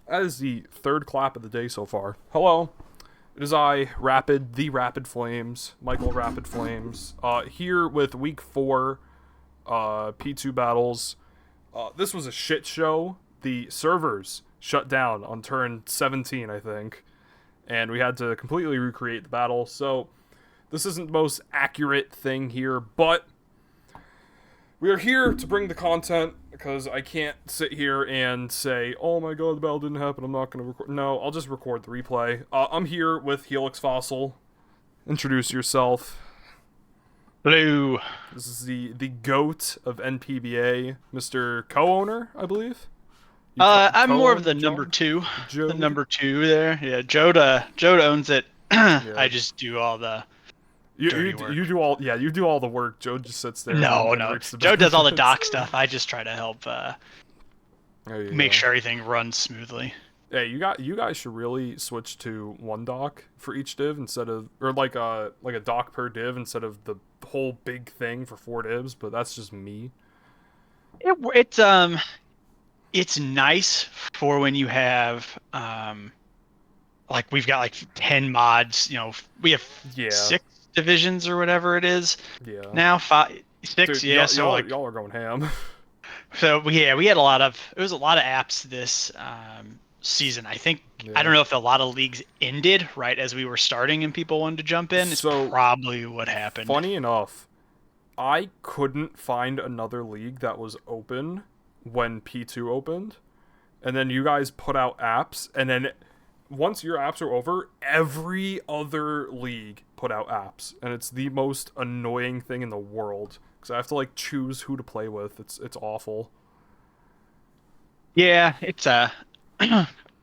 That is the third clap of the day so far. Hello. It is I, the Rapid Flames, Michael Rapid Flames, here with week 4, P2 battles. This was a shit show. The servers shut down on turn 17, I think, and we had to completely recreate the battle, so this isn't the most accurate thing here, but we are here to bring the content, because I can't sit here and say, oh my god, the battle didn't happen, I'm not going to record. No, I'll just record the replay. I'm here with Helix Fossil. Introduce yourself. Hello. This is the GOAT of NPBA, Mr. Co-owner, I believe? I'm more of the co-own number job? two. The Jode? number two there. Yeah, Joda owns it. Yeah. I just do all the You dirty work. do all you do all the work. Joe just sits there No, and no. reaps the Joe does all the benefits. doc stuff. I just try to help There you make go. sure everything runs smoothly. Hey, you guys should really switch to one doc for each div instead of, or like a doc per div instead of the whole big thing for 4 divs. But that's just me. It's nice for when you have like we've got like 10 mods. You know, we have Yeah. 6 divisions or whatever it is. Yeah. Now 5, 6. Dude, Yeah, so like y'all are going ham. So we had a lot of apps this season. I think Yeah. I don't know if a lot of leagues ended right as we were starting and people wanted to jump in. It's So, probably what happened. Funny enough, I couldn't find another league that was open when P2 opened, and then you guys put out apps, and then once your apps are over, every other league put out apps, and it's the most annoying thing in the world because I have to like choose who to play with. It's awful. Yeah, it's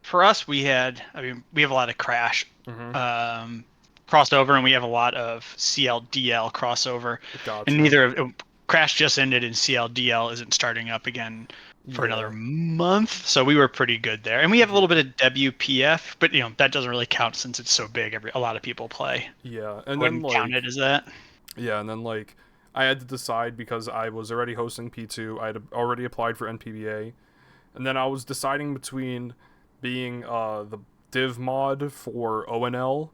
for us we have a lot of Crash crossover, and we have a lot of CLDL crossover. Gotcha. And neither of Crash just ended, and CLDL isn't starting up again for another month, so we were pretty good there. And we have a little bit of WPF, but that doesn't really count since it's so big. A lot of people play. Yeah, and I then wouldn't count it as that. Yeah, and then like I had to decide because I was already hosting P2. I had already applied for NPBA, and then I was deciding between being the div mod for ONL,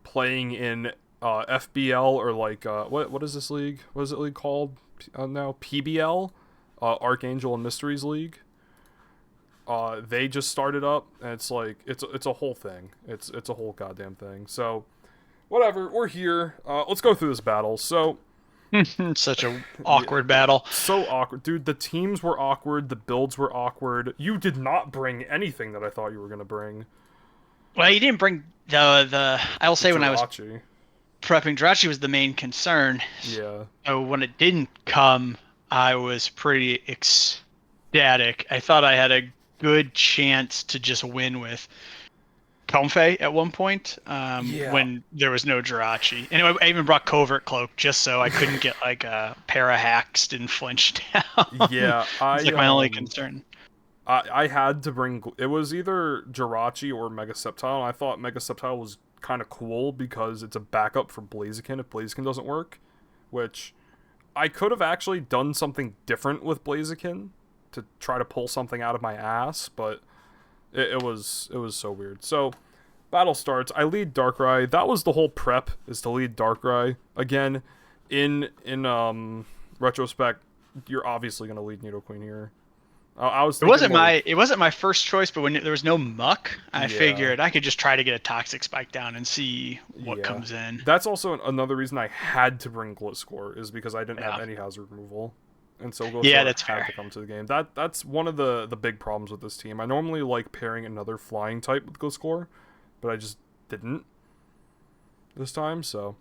playing in FBL, or like what is this league? What is it league called now? PBL, Archangel and Mysteries League. They just started up, and it's like it's a whole thing. It's a whole goddamn thing. So whatever, we're here. Let's go through this battle. So Such a awkward battle. so awkward, dude. The teams were awkward. The builds were awkward. You did not bring anything that I thought you were gonna bring. Well, you didn't bring the. I will say when I was Jirachi. prepping, Jirachi was the main concern. Yeah. So when it didn't come, I was pretty ecstatic. I thought I had a good chance to just win with Comfey at one point when there was no Jirachi. Anyway, I even brought Covert Cloak just so I couldn't get like a para-haxed and flinched down. Yeah, It's like my only concern. I had to bring. It was either Jirachi or Mega Sceptile. And I thought Mega Sceptile was kind of cool because it's a backup for Blaziken if Blaziken doesn't work, which I could have actually done something different with Blaziken to try to pull something out of my ass, but it was so weird. So battle starts. I lead Darkrai. That was the whole prep, is to lead Darkrai. Again, in retrospect, you're obviously gonna lead Nidoqueen here. I was. It wasn't my first choice, but when there was no muck, I figured I could just try to get a toxic spike down and see what comes in. That's also another reason I had to bring Gliscor, is because I didn't have any hazard removal, and so Gliscor that's had fair. to come to the game. That's one of the big problems with this team. I normally like pairing another flying type with Gliscor, but I just didn't this time. So,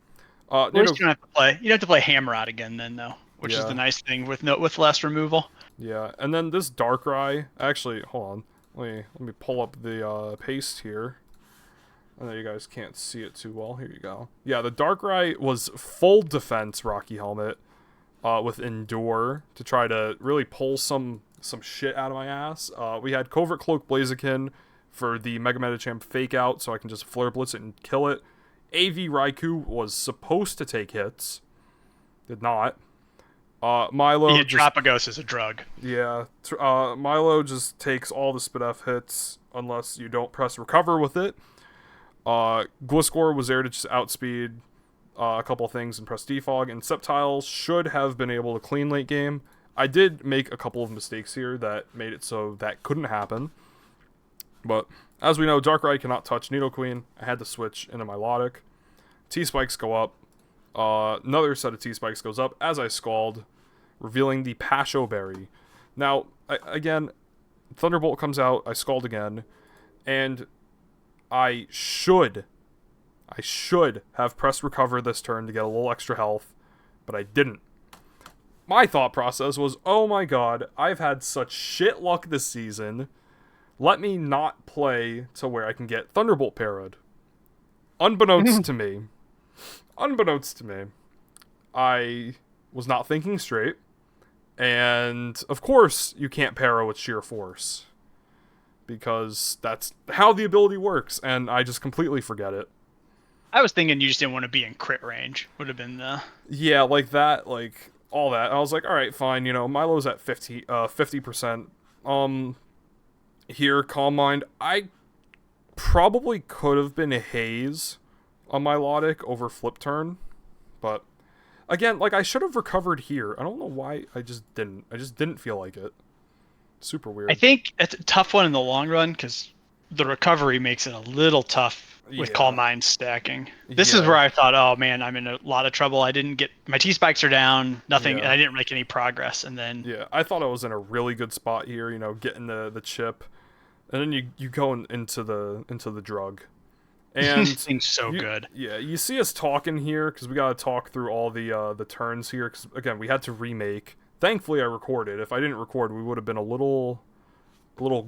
At least you don't have to play Hammerot again then, though, which is the nice thing with less removal. Yeah, and then this Darkrai. Actually, hold on. Let me pull up the paste here. I know you guys can't see it too well. Here you go. Yeah, the Darkrai was full defense Rocky Helmet with Endure to try to really pull some shit out of my ass. We had Covert Cloak Blaziken for the Mega Medicham fake out, so I can just Flare Blitz it and kill it. AV Raikou was supposed to take hits. Did not. Milo Yeah, just Tropagos is a drug. Milo just takes all the Spidef hits unless you don't press recover with it. Gliscor was there to just outspeed a couple things and press defog, and Sceptile should have been able to clean late game. I did make a couple of mistakes here that made it so that couldn't happen. But as we know, Darkrai cannot touch Nidoqueen. I had to switch into Milotic. T-Spikes go up. Another set of T-Spikes goes up as I Scald, revealing the Pasho Berry. Now, again, Thunderbolt comes out, I Scald again, and I should have pressed recover this turn to get a little extra health, but I didn't. My thought process was, oh my god, I've had such shit luck this season. Let me not play to where I can get Thunderbolt parried. Unbeknownst to me, I was not thinking straight. And, of course, you can't para with sheer force. Because that's how the ability works, and I just completely forget it. I was thinking you just didn't want to be in crit range. Would have been the... Yeah, like that, like, all that. I was like, alright, fine, you know, Milo's at 50%. Here, Calm Mind. I probably could have been a Haze on Milotic over Flip Turn, but again, like, I should have recovered here. I don't know why I just didn't. I just didn't feel like it. Super weird. I think it's a tough one in the long run because the recovery makes it a little tough with Calm Mind stacking. This is where I thought, oh man, I'm in a lot of trouble. I didn't get my T-Spikes are down, nothing, and I didn't make any progress. And then I thought I was in a really good spot here, you know, getting the chip, and then you go into the drug, and thing's so good. Yeah, you see us talking here because we gotta talk through all the turns here. Because again, we had to remake. Thankfully, I recorded. If I didn't record, we would have been a little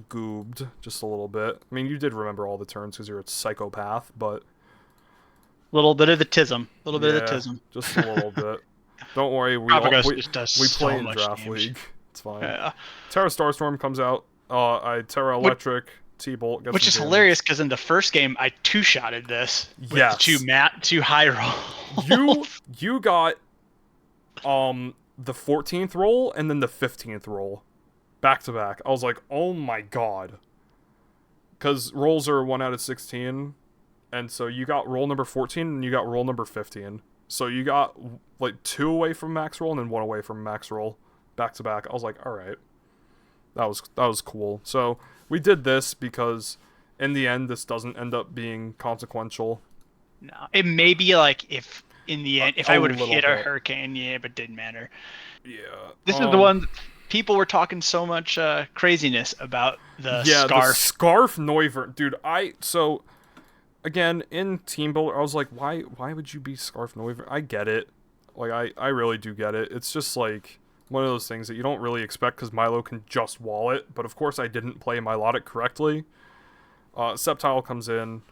goobed, just a little bit. I mean, you did remember all the turns because you're a psychopath, but a little bit of the tism, just a little bit. Don't worry, we play in Draft League. It's fine. Yeah. Terra Starstorm comes out. I Terra Electric. T-Bolt. Which is hilarious because in the first game I two-shotted this with two high roll. You got the 14th roll and then the 15th roll back to back. I was like, oh my god. Because rolls are 1 out of 16. And so you got roll number 14 and you got roll number 15. So you got like 2 away from max roll and then 1 away from max roll back to back. I was like, alright. That was cool. So we did this because in the end this doesn't end up being consequential. No. It may be like if in the end if I would have hit a hurricane, but didn't matter. Yeah. This is the one people were talking so much craziness about the scarf. The scarf Noivern. Dude, so again, in Team Builder, I was like, why would you be scarf Noivern? I get it. Like I really do get it. It's just like one of those things that you don't really expect because Milo can just wall it, but of course I didn't play Milotic correctly. Sceptile comes in,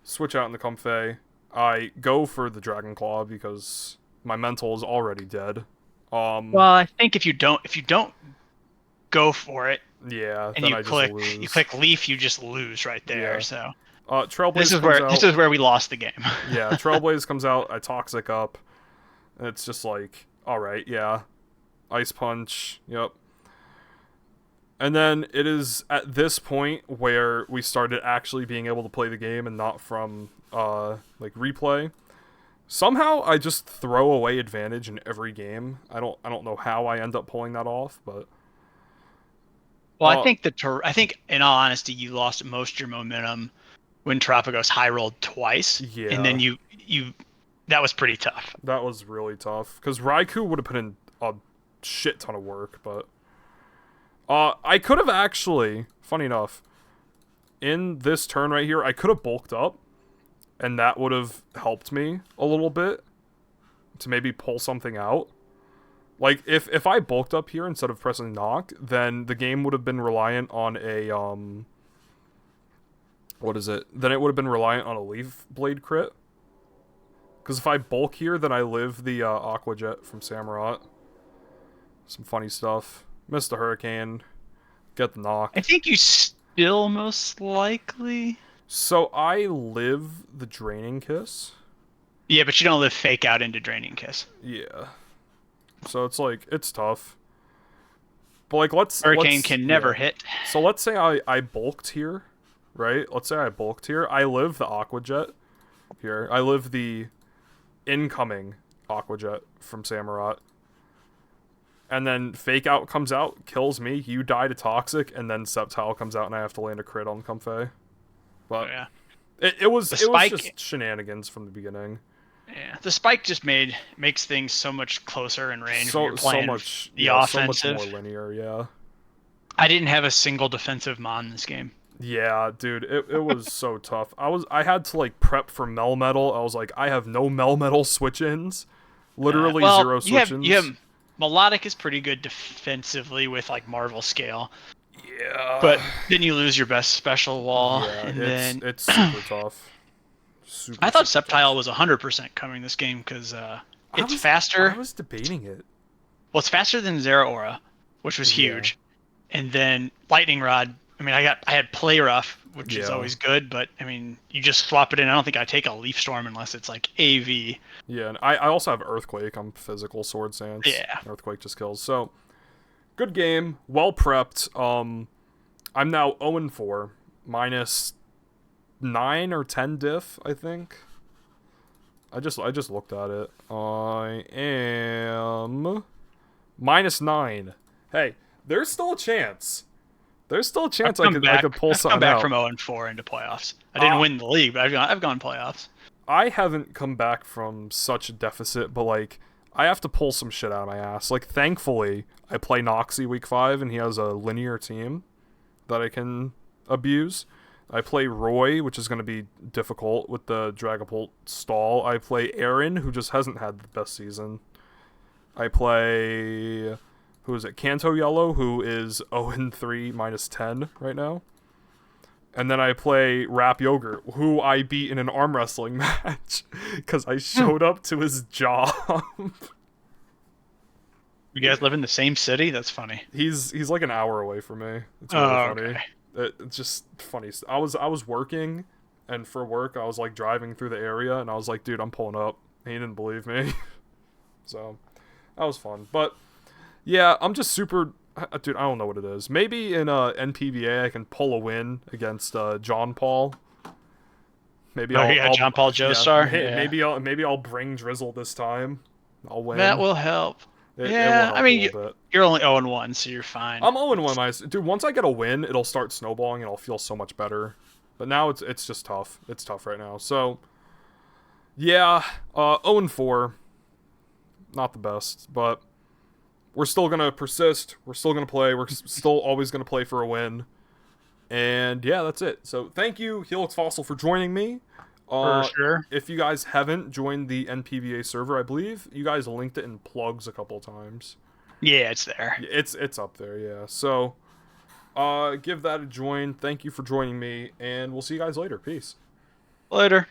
switch out in the Comfey. I go for the Dragon Claw because my mental is already dead. Well, I think if you don't go for it, and you click Leaf, you just lose right there. So Trailblaze this is where we lost the game. Yeah, Trailblaze comes out, I Toxic up, and it's just like, alright, yeah. Ice Punch, yep. And then it is at this point where we started actually being able to play the game and not from like replay. Somehow I just throw away advantage in every game. I don't know how I end up pulling that off, but I think in all honesty you lost most of your momentum when Tropagos high rolled twice. Yeah. And then you that was pretty tough. That was really tough because Raikou would have put in a shit ton of work, but I could have actually, funny enough, in this turn right here, I could have bulked up, and that would have helped me a little bit to maybe pull something out. Like, if I bulked up here instead of pressing knock, then the game would have been reliant on a, Then it would have been reliant on a Leaf Blade crit. Because if I bulk here, then I live the Aqua Jet from Samurott. Some funny stuff. Miss the Hurricane. Get the knock. I think you still most likely... So I live the Draining Kiss. Yeah, but you don't live Fake Out into Draining Kiss. Yeah. So it's like it's tough. But like Hurricane can never hit. So let's say I bulked here, right? Let's say I bulked here. I live the Aquajet here. I live the incoming Aquajet from Samurott. And then Fake Out comes out, kills me, you die to Toxic, and then Sceptile comes out and I have to land a crit on Comfey. But yeah. it was just shenanigans from the beginning. Yeah, the spike just makes things so much closer in range when you're playing offensive. So much more linear, yeah. I didn't have a single defensive mon in this game. Yeah, dude, it was so tough. I had to like prep for Melmetal. I was like, I have no Melmetal switch-ins. Literally zero switch-ins. You have Melodic is pretty good defensively with like Marvel Scale. Yeah. But then you lose your best special wall, and it's super tough. I thought Sceptile was 100% coming this game because it's faster. I was debating it. Well, it's faster than Zeraora, which was huge, and then Lightning Rod. I mean, I had Play Rough, which is always good, but I mean, you just swap it in. I don't think I take a Leaf Storm unless it's like AV. Yeah, and I also have Earthquake. I'm physical Sword Stance. Yeah, Earthquake just kills. So, good game, well prepped. I'm now 0-4, minus 9 or 10 diff, I think. I just looked at it. I am minus 9. Hey, there's still a chance. There's still a chance I could pull something out. I've come back from 0-4 into playoffs. I didn't win the league, but I've gone playoffs. I haven't come back from such a deficit, but like I have to pull some shit out of my ass. Like thankfully, I play Noxie week 5 and he has a linear team that I can abuse. I play Roy, which is going to be difficult with the Dragapult stall. I play Aaron, who just hasn't had the best season. I play... who is it? Kanto Yellow, who is 0-3 minus 10 right now. And then I play Rap Yogurt, who I beat in an arm wrestling match because I showed up to his job. You guys live in the same city? That's funny. He's like an hour away from me. It's really funny. Okay. It's just funny. I was working, and for work I was like driving through the area, and I was like, dude, I'm pulling up. He didn't believe me. So that was fun. But yeah, I'm just super... dude, I don't know what it is. Maybe in NPVA I can pull a win against John Paul. Maybe I'll John Paul Joestar. Yeah. Maybe I'll bring Drizzle this time. I'll win. That will help. It will help I mean, you're only 0-1, so you're fine. I'm 0-1, dude. Once I get a win, it'll start snowballing, and I'll feel so much better. But now it's just tough. It's tough right now. So yeah, 0-4, not the best, but we're still gonna persist. We're still gonna play. We're still always gonna play for a win. And yeah, that's it. So thank you, Helix Fossil, for joining me. For sure. If you guys haven't joined the NPVA server, I believe you guys linked it in plugs a couple of times. Yeah, it's there. It's up there, yeah. So give that a join. Thank you for joining me, and we'll see you guys later. Peace. Later.